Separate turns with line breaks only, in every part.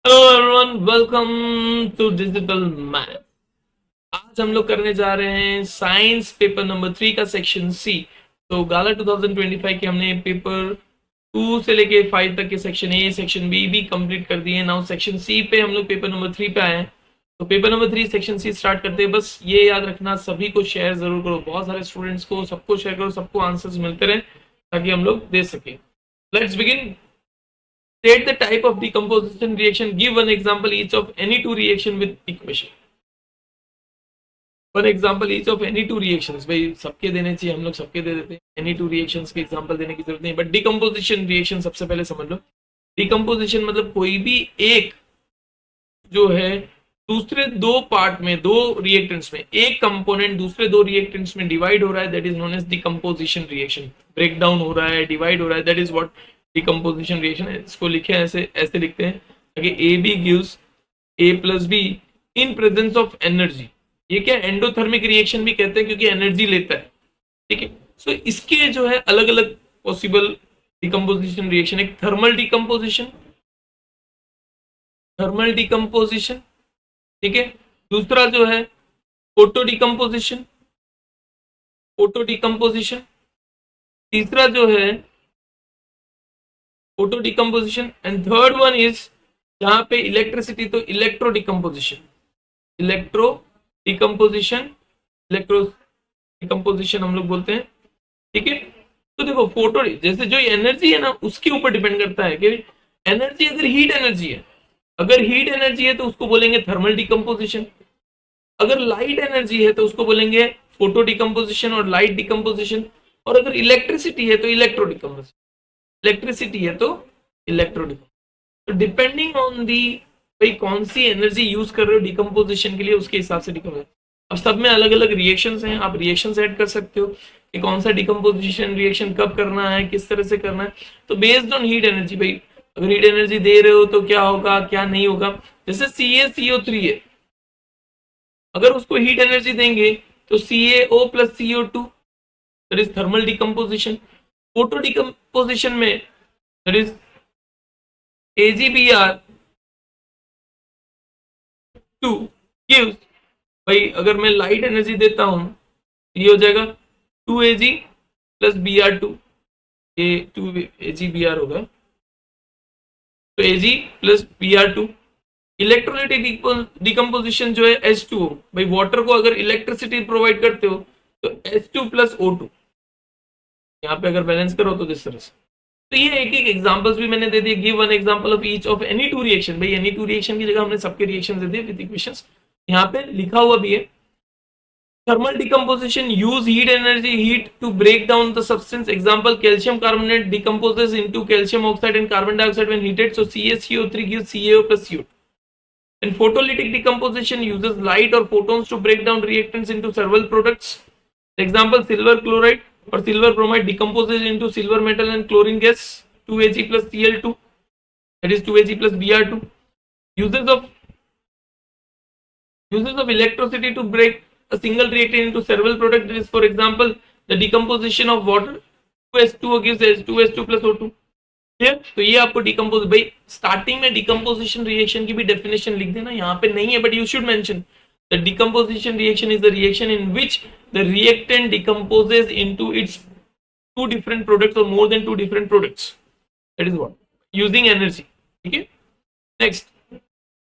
Hello everyone, welcome to digital math. आज हम लोग करने जा रहे हैं साइंस पेपर नंबर 3 का सेक्शन सी। तो गाला 2025 के हमने पेपर 2 से लेके 5 तक के सेक्शन ए सेक्शन बी भी कंप्लीट कर दिए। नाउ सेक्शन सी पे हम लोग पेपर नंबर 3 पे आए हैं। तो paper number 3 section C start करते हैं। बस ये याद रखना, सभी को शेयर जरूर करो, बहुत सारे स्टूडेंट्स को सबको शेयर करो, सबको आंसर्स मिलते रहे ताकि हम लोग दे सकें। Let's begin. State the type of decomposition reaction. Give one example each of any two reaction with equation. One example each of any two reactions. भाई सबके देने चाहिए, हम लोग सबके दे देते हैं। any two reactions के एग्जांपल देने की जरूरत नहीं, बट डिकम्पोजिशन रिएक्शन सबसे पहले समझ लो। डिकम्पोजिशन मतलब कोई भी एक जो है दूसरे दो पार्ट में, दो रिएक्टेंट्स में एक कंपोनेंट दूसरे दो रिएक्टेंट्स में डिवाइड हो रहा है, that is known as decomposition reaction. Break down हो रहा है, डिवाइड हो रहा है, that is what decomposition reaction है। इसको लिखे ऐसे ऐसे लिखते हैं ताकि A B gives A plus B in presence of energy. ये क्या एंडोथर्मिक रिएक्शन भी कहते हैं क्योंकि एनर्जी लेता है। ठीक है, सो इसके जो है अलग अलग पॉसिबल डिकम्पोजिशन रिएक्शन। एक थर्मल डिकम्पोजिशन, ठीक है। दूसरा जो है फोटो डिकम्पोजिशन, फोटो डिकम्पोजिशन। तीसरा जो है photo decomposition and third one is जहां पे इलेक्ट्रिसिटी, तो electro decomposition. Electro decomposition, electro decomposition हम लोग बोलते हैं। ठीक है, तो देखो फोटो जैसे जो एनर्जी है ना उसके ऊपर डिपेंड करता है कि एनर्जी अगर हीट एनर्जी है, अगर हीट एनर्जी है तो उसको बोलेंगे थर्मल डिकम्पोजिशन। अगर लाइट एनर्जी है तो उसको बोलेंगे फोटो डिकम्पोजिशन और लाइट डिकम्पोजिशन। और अगर इलेक्ट्रिसिटी है तो इलेक्ट्रो डिकम्पोजिशन। इलेक्ट्रिसिटी है तो इलेक्ट्रो डिकम्पोजिशन। तो डिपेंडिंग ऑन दी भाई कौन सी एनर्जी यूज कर रहे हो डिकम्पोजिशन के लिए, उसके हिसाब से डिकम्पोजिशन। अब सब में अलग अलग रिएक्शंस हैं, आप रिएक्शंस ऐड कर सकते हो कि कौन सा डिकम्पोजिशन रिएक्शन कब करना है, किस तरह से करना है। तो बेस्ड ऑन हीट एनर्जी, भाई अगर हीट एनर्जी दे रहे हो तो क्या होगा क्या नहीं होगा। जैसे CaCO3 है, अगर उसको हीट एनर्जी देंगे तो CaO plus CO2, that is thermal decomposition. Photo decomposition में दैट इज AgBr2 गिव्स, भाई अगर मैं लाइट एनर्जी देता हूं ये हो जाएगा 2Ag प्लस Br2। ये 2AgBr होगा, तो Ag plus Br2। Electrolytic decomposition जो है H2O, भाई वाटर को अगर इलेक्ट्रिसिटी प्रोवाइड करते हो तो H2 प्लस O2। यहाँ पे अगर बैलेंस करो तो इस तरह से। तो ये एक एक एग्जांपल्स भी मैंने दे दिए। Give one example of each of any two reaction. भाई एनी टू रिएक्शन की जगह हमने सबके रिएक्शन दे दिए विद इक्वेशंस। यहाँ पे लिखा हुआ भी है thermal decomposition use heat energy heat to break down the substance. Example, calcium carbonate decomposes into calcium oxide and carbon dioxide when heated, so CaCO3 gives CaO plus CO2. And photolytic decomposition uses light or photons to break down reactants into several products. Example, silver chloride or silver bromide decomposes into silver metal and chlorine gas, 2Ag plus Cl2, that is 2Ag plus Br2. Uses of electricity to break a single reactant into several products is, for example, the decomposition of water, 2H2O gives H2 plus O2। ठीक, तो ये आपको decompose, भाई starting में decomposition reaction की भी definition लिख देना, यहाँ पे नहीं है but you should mention the decomposition reaction is the reaction in which the reactant decomposes into its two different products or more than two different products, that is what using energy. ठीक है, next.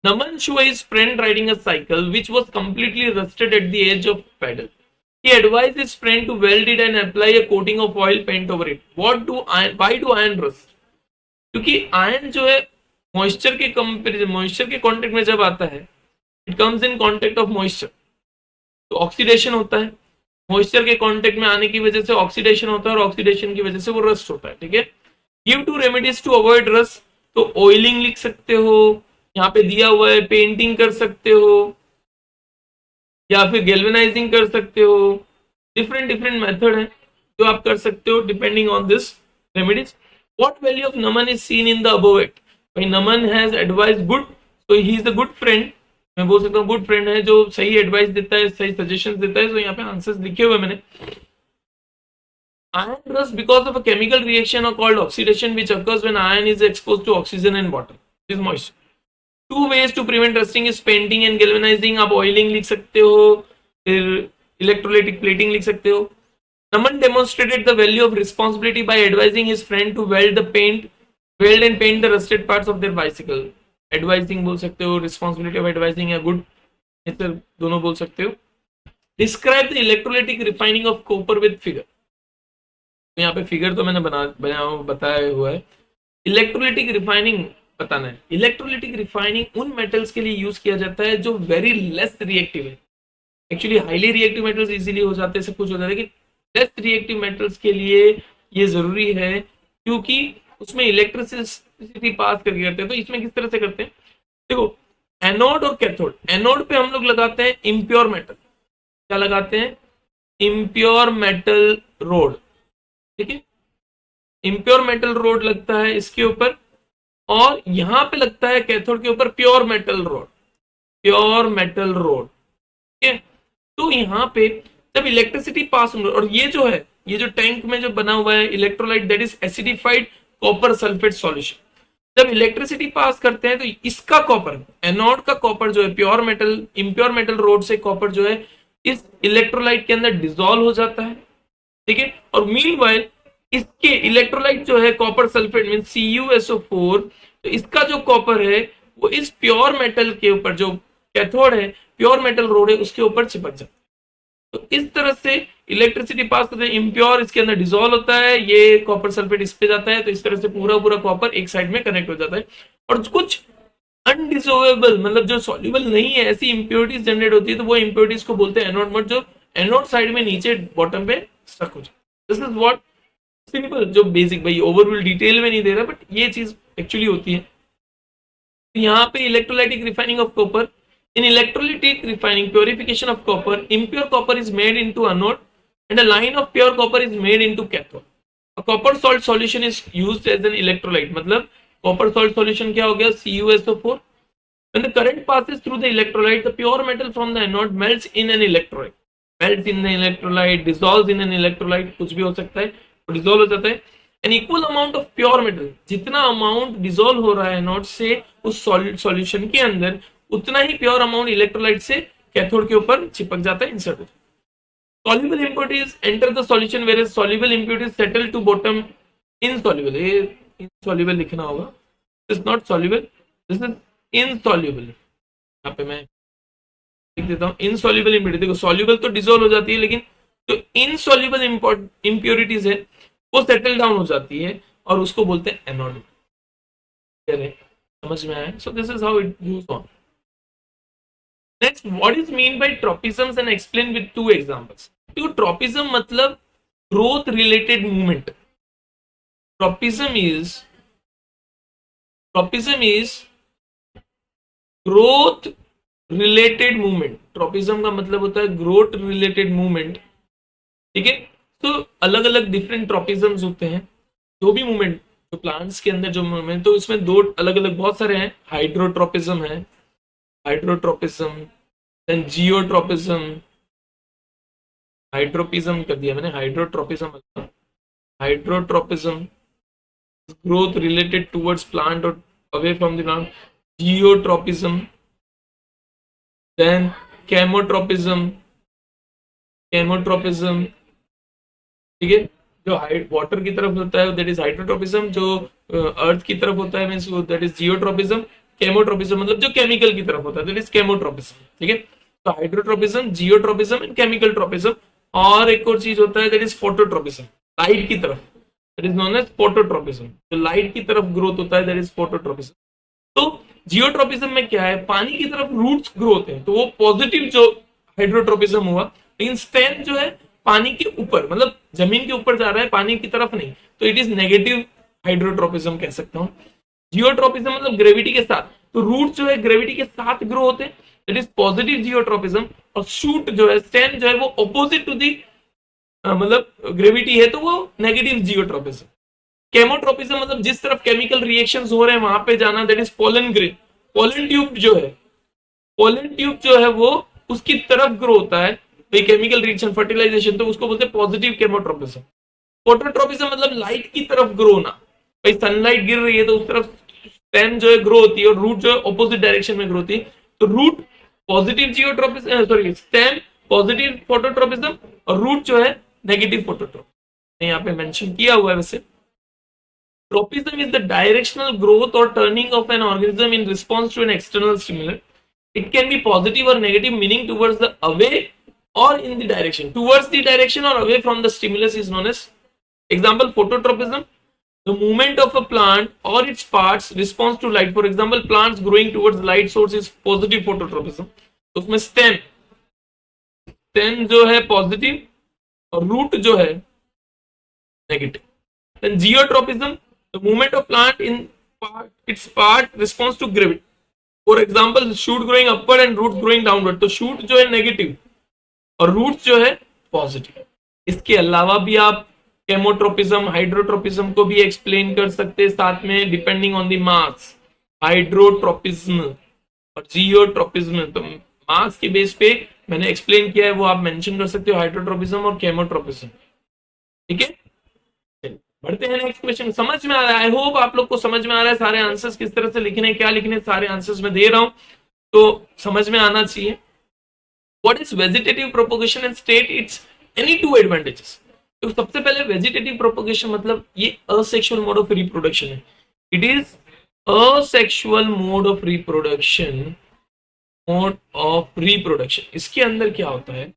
Naman saw his friend riding a cycle which was completely rusted at the edge of pedal. He advised his friend to weld it and apply a coating of oil paint over it. Why do iron rust? क्योंकि ion जो है moisture के comparison, moisture के contact में जब आता है, it comes in contact of moisture, तो ऑक्सीडेशन होता है। मॉइस्चर के कांटेक्ट में आने की वजह से ऑक्सीडेशन होता है और ऑक्सीडेशन की वजह से वो रस्ट होता है। ठीक है, give two remedies to avoid rust, तो ऑयलिंग लिख सकते हो, यहाँ पे दिया हुआ है पेंटिंग कर सकते हो या फिर गैल्वेनाइजिंग कर सकते हो। डिफरेंट डिफरेंट मेथड है जो आप कर सकते हो depending on this remedies. What value of Naman is seen in the above act? भाई नमन हैज एडवाइस गुड, तो he is the good friend. मैं बोल सकता हूँ गुड फ्रेंड है जो सही एडवाइस देता है, सही सजेशन देता है। तो यहाँ पे आंसर्स लिखे हुए मैंने। Iron rust because of a chemical reaction or called oxidation which occurs when iron is exposed to oxygen and water. This is moisture. Two ways to prevent rusting is painting and galvanising, आप oiling लिख सकते हो, फिर electrolytic plating लिख सकते हो। Naman demonstrated the value of responsibility by advising his friend to weld and paint the rusted parts of their bicycle. Advising बोल सकते हो, रिस्पॉन्सिबिलिटी ऑफ एडवाइजिंग या गुड नेचर दोनों बोल सकते हो। Describe the electrolytic refining of copper with figure. यहाँ पे फिगर तो मैंने बताया हुआ है। इलेक्ट्रोलाइटिक रिफाइनिंग बताना है। इलेक्ट्रोलाइटिक रिफाइनिंग उन मेटल्स के लिए यूज किया जाता है जो वेरी लेस रिएक्टिव है। Actually highly reactive metals easily हो जाते हैं, सब कुछ हो जाता है, लेकिन लेस रिएक्टिव मेटल्स के लिए ये जरूरी है क्योंकि उसमें इलेक्ट्रिसिटी पास करके करते हैं। तो इसमें किस तरह से करते हैं, देखो एनोड और कैथोड। एनोड पे हम लोग लगाते हैं इम्प्योर मेटल, क्या लगाते हैं, इम्प्योर मेटल रोड, ठीक है, इम्प्योर मेटल रोड लगता है इसके ऊपर, और यहां पे लगता है कैथोड के ऊपर pure metal road, pure metal road, ठीक है। तो यहाँ पे जब इलेक्ट्रिसिटी पास होगी, और ये जो है, ये जो टैंक में जो बना हुआ है electrolyte, that is acidified copper sulphate solution. जब इलेक्ट्रिसिटी पास करते हैं तो इसका कॉपर, एनोड का कॉपर जो है pure metal, impure metal road से कॉपर जो है इस इलेक्ट्रोलाइट के अंदर डिसॉल्व हो जाता है, ठीक है। और मीनवाइल इसके इलेक्ट्रोलाइट जो है कॉपर सल्फेट मीन CuSO4, तो इसका जो कॉपर है वो इस प्योर मेटल के ऊपर, जो कैथोड है प्योर मेटल रोड है उसके ऊपर चिपक जाता है। तो इस तरह से इलेक्ट्रिसिटी पास करते हैं, इम्प्योर इसके अंदर डिसॉल्व होता है, ये कॉपर सल्फेट इस पे जाता है, तो इस तरह से पूरा पूरा कॉपर एक साइड में कनेक्ट हो जाता है। और कुछ अनडिसोवेबल मतलब जो सॉल्युबल नहीं है ऐसी इंप्योरिटीज जनरेट होती है, तो वो इंप्योरिटीज को बोलते हैं एनोड मोड, जो एनोड साइड में नीचे बॉटम पे स्टक हो जाए। दिस इज व्हाट सिंपल, जो बेसिक, भाई ओवरऑल डिटेल में नहीं दे रहा, बट ये चीज एक्चुअली होती है। यहाँ पे electrolytic refining of copper, in electrolytic refining purification of copper, impure copper is made into anode and a line of pure copper is made into cathode. A copper salt solution is used as an electrolyte, मतलब copper salt solution क्या हो गया, CuSO4. when the current passes through the electrolyte, the pure metal from the anode melts in an electrolyte, melts in the electrolyte, dissolves in an electrolyte, कुछ भी हो सकता है, तो dissolve हो जाता है। an equal amount of pure metal, जितना अमाउंट dissolve हो रहा है एनोड से उस सॉल्यूशन के अंदर, उतना ही प्योर अमाउंट इलेक्ट्रोलाइट से कैथोड के ऊपर चिपक जाता है, इंसर्ट होता है। Soluble impurities enter the solution where soluble impurities settle to bottom insoluble, ये इनसॉल्युबल लिखना होगा, this is not soluble, this is insoluble. यहाँ पे मैं लिख देता हूँ इनसॉल्युबल इंप्योरिटी। देखो सॉल्युबल तो डिसॉल्व हो जाती है, लेकिन जो इनसॉल्युबल इंप्योरिटीज है वो सेटल डाउन हो जाती है और उसको बोलते हैं एनोड। समझ में आया? So this is how it goes on. Next, what is mean by tropisms and explain with two examples. तो tropism मतलब growth related movement. Tropism is growth related movement. Tropism का मतलब होता है growth related movement, ठीक है। तो अलग अलग डिफरेंट ट्रोपिज्म्स होते हैं, जो भी मूवमेंट जो प्लांट्स के अंदर जो मूवमेंट, तो इसमें दो अलग अलग बहुत सारे हैं। हाइड्रोट्रोपिज्म है, हाइड्रोट्रोपिज्म, देन जियोट्रोपिज्म, हाइड्रोपिज्म कर दिया मैंने, हाइड्रोट्रोपिज्म मतलब hydrotropism growth related towards plant or away from the plant, geotropism, then chemotropism, chemotropism, ठीक है, जो वाटर की तरफ होता है दैट इज हाइड्रोट्रोपिज्म, जो अर्थ की तरफ होता है मींस दैट इज जियोट्रोपिज्म, केमोट्रोपिज्म मतलब जो केमिकल की तरफ होता है दैट इज केमोट्रोपिज्म, ठीक है। तो hydrotropism, geotropism and chemical tropism. और एक और चीज होता है दैट इज फोटोट्रोपिज्म, लाइट की तरफ, that is known as phototropism, जो लाइट की तरफ ग्रोथ होता है दैट इज फोटोट्रोपिज्म। तो जियोट्रोपिज्म में क्या है, पानी की तरफ रूट्स ग्रोथ है, तो वो पॉजिटिव जो हाइड्रोट्रोपिज्म हुआ, लेकिन स्टेम जो है पानी के ऊपर मतलब जमीन के ऊपर जा रहा है, पानी की तरफ नहीं, तो इट इज नेगेटिव हाइड्रोट्रोपिज्म कह सकता हूँ। जियोट्रोपिज्म मतलब ग्रेविटी के साथ, तो रूट जो है ग्रेविटी के साथ ग्रो होते हैं, दैट इज पॉजिटिव जियोट्रोपिज्म। और शूट जो है, स्टेम जो है वो अपोजिट टू दी मतलब ग्रेविटी है, तो वो नेगेटिव जियोट्रोपिज्म। केमोट्रोपिज्म मतलब जिस तरफ केमिकल रिएक्शंस हो रहे हैं वहां पे जाना, that is pollen grain. Pollen tube जो है, पोलन ट्यूब जो है वो उसकी तरफ ग्रो होता है, केमिकल रिएक्शन फर्टिलाइजेशन, तो उसको बोलते हैं पॉजिटिव केमोट्रोपिज्म। फोटोट्रोपिज्म मतलब लाइट की तरफ ग्रो होना, भाई सनलाइट गिर रही है तो उस तरफ स्टेम जो है ग्रो होती है और रूट जो है ऑपोजिट डायरेक्शन में ग्रो होती है। तो root positive geotropism, sorry stem positive phototropism और रूट जो है नेगेटिव फोटोट्रोपिज्म, यहाँ पे मेंशन किया हुआ है वैसे। Tropism is the directional growth or turning of an organism in response to an external stimulus. It can be positive or negative, meaning towards the away or in the direction. Towards the direction or away from the stimulus is known as, example, phototropism. The movement of a plant or its parts responds to light. For example, plants growing towards light source is positive phototropism. तो उसमें stem जो है positive और root जो है negative. Then geotropism, the movement of plant in its part responds to gravity. For example, shoot growing upward and roots growing downward. तो shoot जो है नेगेटिव और रूट्स जो है पॉजिटिव। इसके अलावा भी आप केमोट्रोपिज्म, हाइड्रोट्रोपिज्म को भी एक्सप्लेन कर सकते हैं साथ में, depending on the mass. Hydrotropism और जियोट्रोपिज्म, तो मास के बेस पे मैंने एक्सप्लेन किया है, वो आप मेंशन कर सकते हो, हाइड्रोट्रोपिज्म और केमोट्रोपिज्म। ठीक है, बढ़ते हैं नेक्स्ट क्वेश्चन। समझ में आ रहा है? आई होप आप लोग को समझ में आ रहा है सारे आंसर्स किस तरह से लिखने, क्या लिखने, सारे आंसर्स मैं दे रहा हूं तो समझ में आना चाहिए। What is vegetative propagation and state it's any two advantages. तो सबसे पहले वेजिटेटिव प्रोपोगेशन मतलब ये असेक्सुअल मोड ऑफ रिप्रोडक्शन है। It is asexual mode of reproduction, mode of reproduction. इसके अंदर क्या होता है,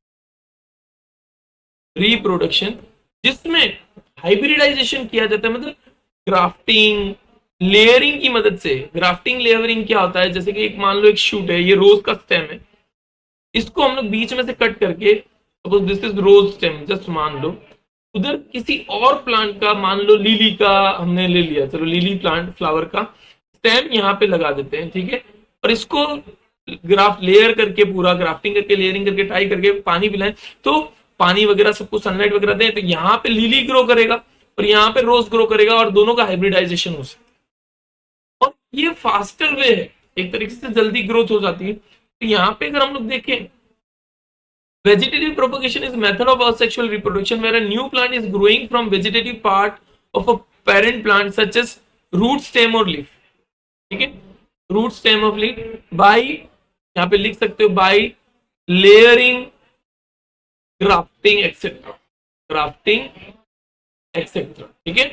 रिप्रोडक्शन जिसमें हाइब्रिडाइजेशन किया जाता है, मतलब ग्राफ्टिंग लेयरिंग की मदद से। ग्राफ्टिंग लेयरिंग क्या होता है, जैसे कि एक मान लो एक शूट है, ये रोज का स्टेम है, इसको हम लोग बीच में से कट करके, suppose this is rose stem, just मान लो उधर किसी और प्लांट का, मान लो लिली का हमने ले लिया, चलो लिली प्लांट फ्लावर का स्टेम यहाँ पे लगा देते हैं, ठीक है, और इसको ग्राफ्ट लेयर करके, पूरा ग्राफ्टिंग करके, लेयरिंग करके, टाई करके पानी पिलाएं, तो पानी वगैरह सबको सनलाइट वगैरह दें, तो यहाँ पे लिली ग्रो करेगा और यहाँ पे रोज ग्रो करेगा और दोनों का हाइब्रिडाइजेशन हो सकता है। और ये फास्टर वे है, एक तरीके से जल्दी ग्रोथ हो जाती है। तो यहाँ पे अगर हम लोग देखें, vegetative propagation is method of asexual reproduction where a new plant is growing from vegetative part of a parent plant such as root, stem or leaf। ठीक है, root, stem of leaf by, यहाँ पे लिख सकते हो by layering, grafting etc, grafting etc। ठीक है,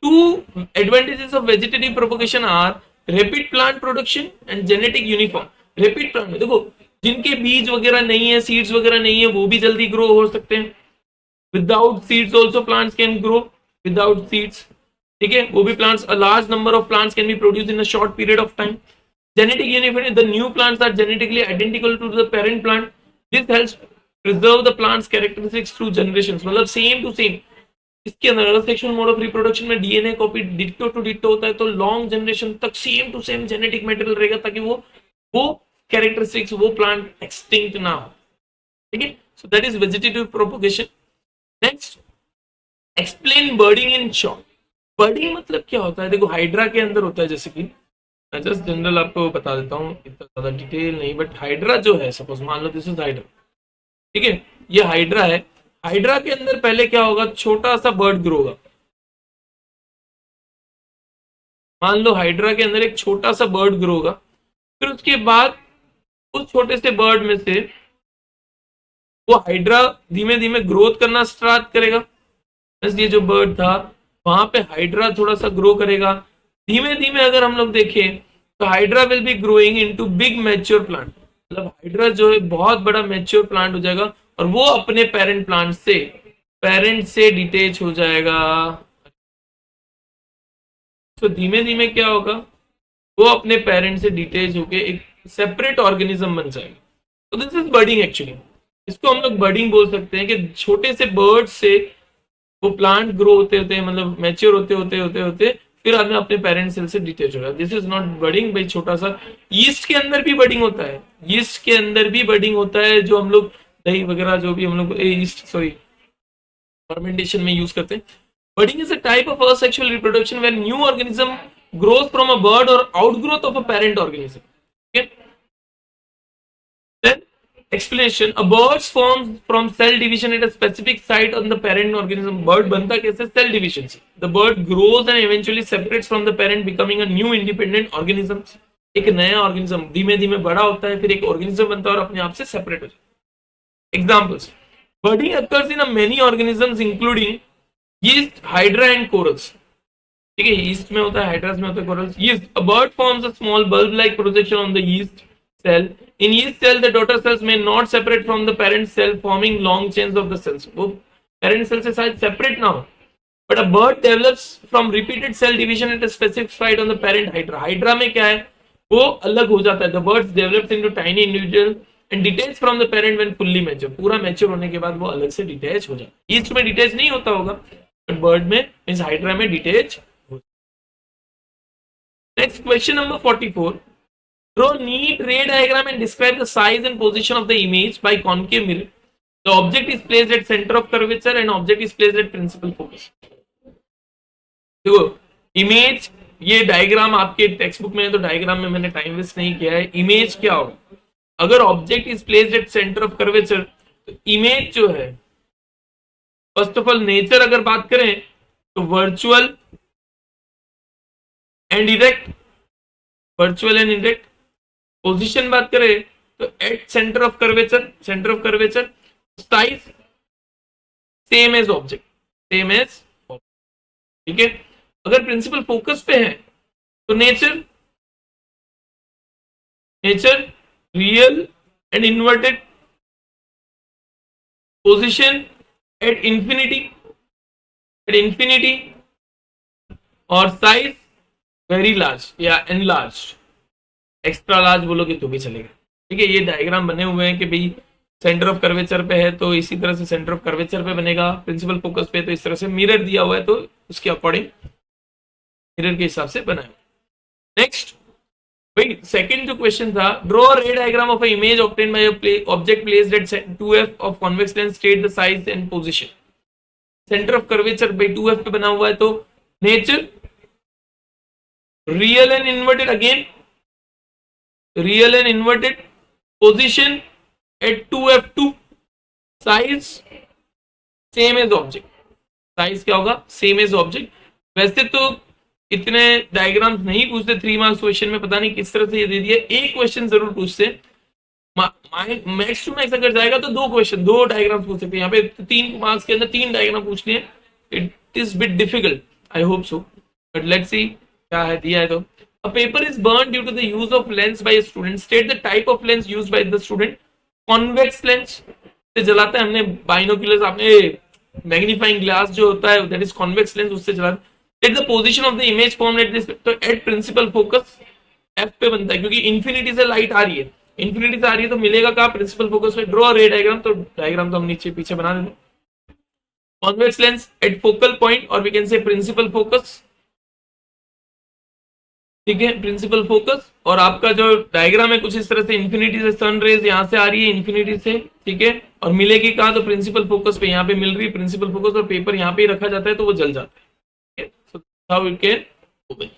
two advantages of vegetative propagation are rapid plant production and genetic uniform। rapid plant में देखो, जिनके बीज वगैरह नहीं है, सीड्स वगैरह नहीं है, वो भी जल्दी ग्रो हो सकते हैं। Without seeds also plants can grow without seeds. ठीक है, वो भी plants, a large number of plants can be produce in a short period of time. Genetic uniformity, the new plants are genetically identical to the parent plant. This helps preserve the plants characteristics through generations, मतलब same to same. इसके अंदर sexual mode of reproduction में DNA copy ditto to ditto होता है, तो long generation तक same to same genetic material रहेगा, ताकि वो कैरेक्टरिस्टिक्स, वो प्लांट एक्सटिंक्ट ना हो। ठीक है, so that is vegetative propagation. Next, explain budding in short. Budding मतलब क्या होता है, देखो हाइड्रा के अंदर होता है, जैसे कि मैं जस्ट जनरल आपको बता देता हूँ, इतना ज्यादा डिटेल नहीं, बट हाइड्रा जो है, सपोज मान लो दिस इज हाइड्रा, ठीक है, ये हाइड्रा है। हाइड्रा के अंदर पहले क्या होगा, छोटा सा बर्ड ग्रो होगा। मान लो हाइड्रा के अंदर एक छोटा सा बर्ड ग्रो होगा, फिर उसके बाद उस छोटे से बर्ड में से वो हाइड्रा धीमे धीमे ग्रोथ करना स्टार्ट करेगा। ये जो बर्ड था वहां पे हाइड्रा थोड़ा सा ग्रो करेगा धीमे धीमे। अगर हम लोग देखें तो hydra will be growing into big mature plant, मतलब हाइड्रा जो है बहुत बड़ा मैच्योर प्लांट हो जाएगा और वो अपने पेरेंट से डिटेच हो जाएगा। तो धीमे धीमे क्या होगा, वो अपने पेरेंट से डिटेच होके एक सेपरेट ऑर्गेनिज्म बन जाएगा। तो दिस इज बर्डिंग एक्चुअली। इसको हम लोग बर्डिंग बोल सकते हैं कि छोटे से बर्ड से वो प्लांट ग्रो होते होते, मतलब मैच्योर होते फिर आदमी अपने पेरेंट सेल से डिटेच हो रहा है। दिस इज नॉट बर्डिंग भाई, छोटा सा। यीस्ट के अंदर भी बर्डिंग होता है, यीस्ट के अंदर भी बर्डिंग होता है, जो हम लोग दही वगैरह जो भी हम लोग फर्मेंटेशन में यूज करते हैं। Budding is a type of asexual reproduction when new organism growth from a bud or outgrowth of a parent organism. Explanation: a bird forms from cell division at a specific site on the parent organism. Bird बनता कैसे? Cell division से. The bird grows and eventually separates from the parent, becoming a new independent organism. एक नया organism धीमे धीमे बड़ा होता है, फिर एक ऑर्गेनिज्म बनता है और अपने आप से सेपरेट हो जाता है. Examples: budding occurs in a many organisms including yeast, hydra and corals. ठीक है, yeast में होता है, hydras में होता है, corals. Yeast: a bird forms a small bulb-like projection on the yeast cell. In yeast cell, the daughter cells may not separate from the parent cell, forming long chains of the cells. वो parent cell से शायद separate ना हो, but a bird develops from repeated cell division at a specific site on the parent hydra. Hydra में क्या है? वो अलग हो जाता है. The birds develops into tiny individual and detach from the parent when fully mature. पूरा mature होने के बाद वो अलग से detach हो जाता है. Yeast में detach नहीं होता होगा, but bird में means hydra में detach. Next, question number 44. Draw neat ray diagram and describe the size and position of the image by concave mirror. The object is placed at center of curvature and object is placed at principal focus. देखो image, ये diagram आपके text book में है तो diagram में मैंने time waste नहीं किया है. इमेज क्या होगा? अगर object is placed at centre of curvature तो इमेज जो है, फर्स्ट ऑफ ऑल नेचर अगर बात करें तो virtual and erect, virtual and erect. Position बात करें तो at centre of curvature, centre of curvature. Size same as object, same as object. ठीक है. अगर प्रिंसिपल फोकस पे है तो nature, nature real and inverted. Position at infinity, at infinity. और साइज वेरी लार्ज या एनलार्ज, एक्स्ट्रा लार्ज बोलोगे तो भी चलेगा. ठीक है. ये डायग्राम बने हुए हैं कि भाई सेंटर ऑफ कर्वेचर पे है तो इसी तरह से सेंटर ऑफ कर्वेचर पे बनेगा, प्रिंसिपल फोकस पे तो इस तरह से. मिरर दिया हुआ है तो उसके अकॉर्डिंग मिरर के हिसाब से बनाया. नेक्स्ट भाई सेकंड जो क्वेश्चन था, draw ray diagram of a image obtained by object placed at 2f of convex lens, state the size and position. Centre of curvature by 2f पे बना हुआ है तो nature real and inverted, again real and inverted. Position at 2f2. Size same as object, size क्या होगा? Same as object. वैसे तो इतने डायग्राम्स नहीं पूछते 3 मार्क्स क्वेश्चन में, पता नहीं किस तरह से ये दे दिया. एक क्वेश्चन जरूर पूछते. मैक्स टू मैक्स अगर जाएगा तो 2 क्वेश्चन, 2 डायग्राम्स पूछ सकते हैं. यहाँ पे 3 मार्क्स के अंदर 3 डायग्राम पूछने हैं. It is bit difficult, I hope so, but let's see क्या है दिया है. तो a paper is burned due to the use of lens by a student. State the type of lens used by the student. Convex lens से जलाते हैं हमने. Binoculars, आपने मैग्नीफाइंग ग्लास जो होता है दैट इज कॉन्वेक्स लेंस, उससे जलाते. Let the position of the image formed at this, तो at principal focus F पे बनता है क्योंकि इंफिनिटी से लाइट आ रही है, इंफिनिटी से आ रही है तो मिलेगा कहाँ? प्रिंसिपल फोकस में. ड्रॉ रे डायग्राम, तो डायग्राम तो हम नीचे पीछे बना देते. Convex lens at focal point और we can say principal focus. ठीक है, प्रिंसिपल फोकस. और आपका जो डायग्राम है कुछ इस तरह से, इंफिनिटी से सन रेज यहाँ से आ रही है, इंफिनिटी से. ठीक है. और मिलेगी कहाँ? तो प्रिंसिपल फोकस पे यहाँ पे मिल रही है प्रिंसिपल फोकस, और पेपर यहाँ पे ही रखा जाता है तो वो जल जाता है. So how it can open.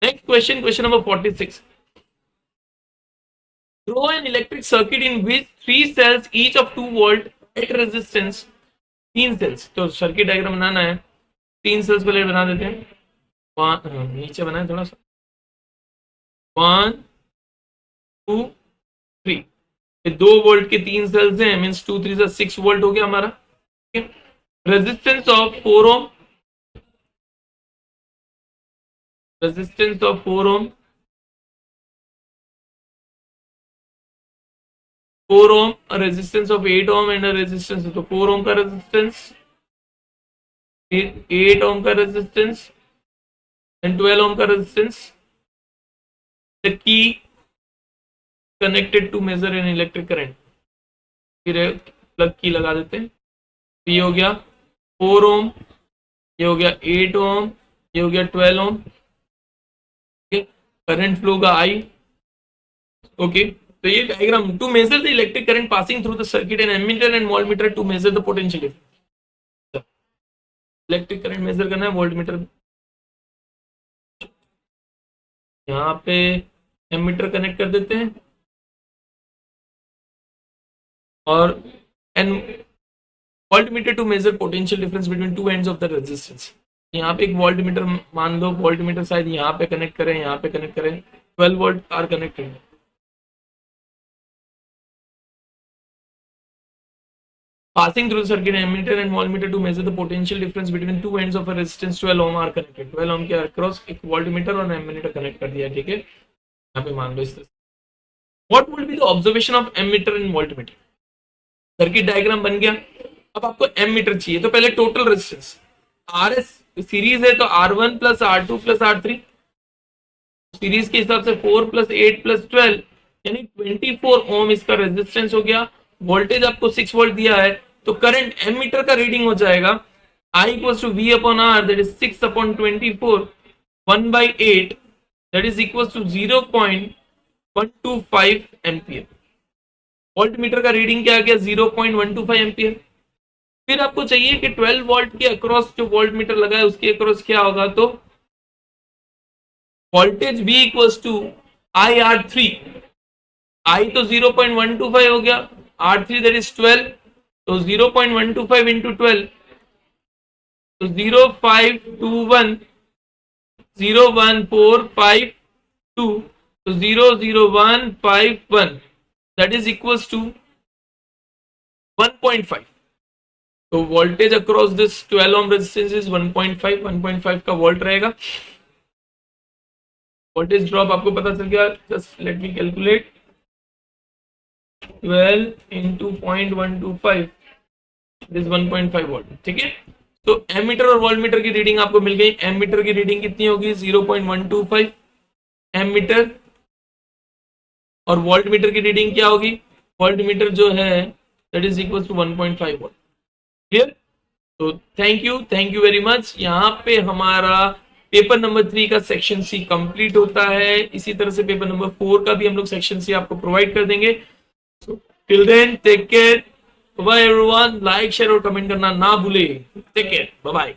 Next question, question number 46. Draw an electric circuit in which 3 cells each of 2 volt at resistance. 3 cells, तो सर्किट डायग्राम बनाना है. 3 सेल्स पहले बना देते हैं. नीचे बनाए थोड़ा सा. 1 2 3. 2 वोल्ट के 3 सेल्स हैं, मीन्स 2 3 6 वोल्ट हो गया हमारा. ठीक है. Resistance of 4 ohm, resistance of 4 ohm, 4 ohm, a resistance of 8 ohm and a resistance, तो 4 ohm का resistance, 8 ohm का resistance and 12 ohm का resistance. The key connected to measure an electric current. फिर प्लग की लगा देते हैं. ये हो गया 4 ohm, ये हो गया 8 ohm, ये हो गया 12 ohm. करंट फ्लो का आई. ओके. तो ये diagram to measure the electric current passing through the circuit and ammeter and voltmeter to measure the potential difference. Electric current measure करना है, वोल्टमीटर यहाँ पे एमीटर कनेक्ट कर देते हैं. और an voltmeter to measure potential difference between two ends of the resistance. यहाँ पे एक वोल्टमीटर मान लो, वोल्टमीटर शायद यहाँ पे कनेक्ट करें, यहाँ पे कनेक्ट करें, 12 volt are connected. Passing through the circuit, ammeter and voltmeter to measure the potential difference between two ends of a resistance 12 ohm are connected। 12 ohm के across एक voltmeter और ammeter कनेक्ट कर दिया, ठीक है। यहाँ पे मान लो इस तरह। What would be the observation of ammeter and voltmeter? Circuit diagram बन गया। अब आपको एमीटर चाहिए, तो पहले टोटल रेजिस्टेंस RS सीरीज है तो R1 plus R2 plus R3, series के हिसाब से 4 प्लस 8 प्लस 12 यानी 24 ओम इसका रेजिस्टेंस हो गया। वोल्टेज आपको 6 वोल्ट दिया है, तो करंट एमीटर का रीडिंग हो जाएगा I equals to V upon R, that is 6 upon 24 1/8, that is equals to 0.125 ampere. Voltmeter का रीडिंग क्या आ गया? 0.125 एम्पियर। फिर आपको चाहिए कि 12 वोल्ट के अक्रॉस जो वोल्टमीटर लगा है उसके अक्रॉस क्या होगा, तो voltage V equals to IR3, I तो 0.125 हो गया, R3 दैट इज 12, तो 0.125 इंटू 12 तो 0521 01452 तो 00151 दैट इज इक्वल्स टू 1.5। तो voltage across this 12 ohm resistance is 1.5 का वोल्ट रहेगा। वोल्टेज ड्रॉप आपको पता चल गया, just let me calculate, 12 into 0.125 is 1.5 volt, ठीक है। तो एमीटर और वोल्टमीटर की रीडिंग आपको मिल गई। एमीटर की रीडिंग कितनी होगी? 0.125 एमीटर, और वोल्टमीटर की रीडिंग क्या होगी? वोल्टमीटर जो है that is equal to 1.5 volt. Clear? तो थैंक यू वेरी मच। यहाँ पे हमारा पेपर नंबर 3 का सेक्शन सी कंप्लीट होता है। इसी तरह से पेपर नंबर 4 का भी हम लोग सेक्शन सी आपको प्रोवाइड कर देंगे। So, till then, take care. Bye bye everyone. Like, share और कमेंट करना ना भूले। Take care. Bye bye.